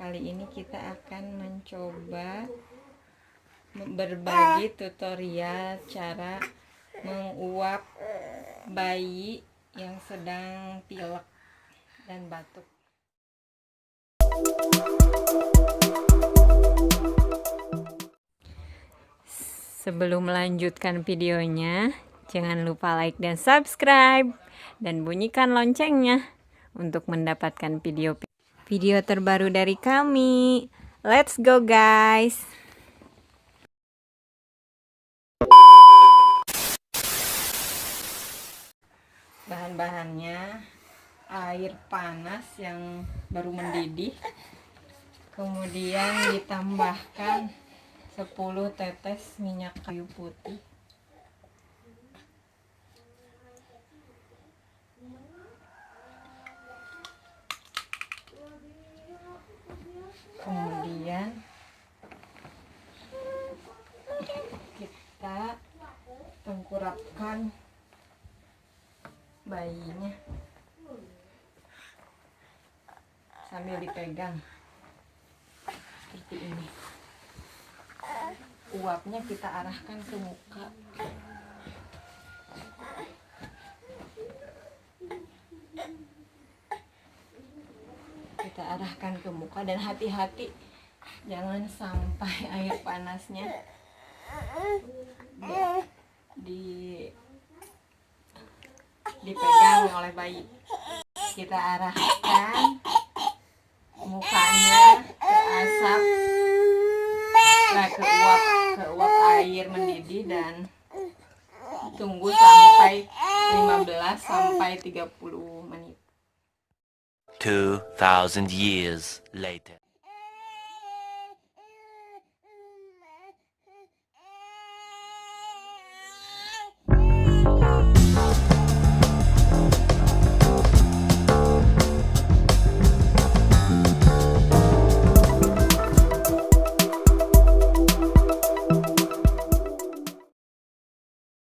Kali ini kita akan mencoba berbagi tutorial cara menguap bayi yang sedang pilek dan batuk. Sebelum melanjutkan videonya, jangan lupa like dan subscribe dan bunyikan loncengnya untuk mendapatkan video terbaru dari kami. Let's go guys. Bahan-bahannya air panas yang baru mendidih, kemudian ditambahkan 10 tetes minyak kayu putih, kemudian kita tengkurapkan bayinya sambil dipegang seperti ini. Uapnya kita arahkan ke muka. Kita arahkan ke muka dan hati-hati jangan sampai air panasnya dipegang oleh bayi. Kita arahkan mukanya ke asap, ke uap air mendidih dan tunggu sampai 15 sampai 30 menit. 2000 years later.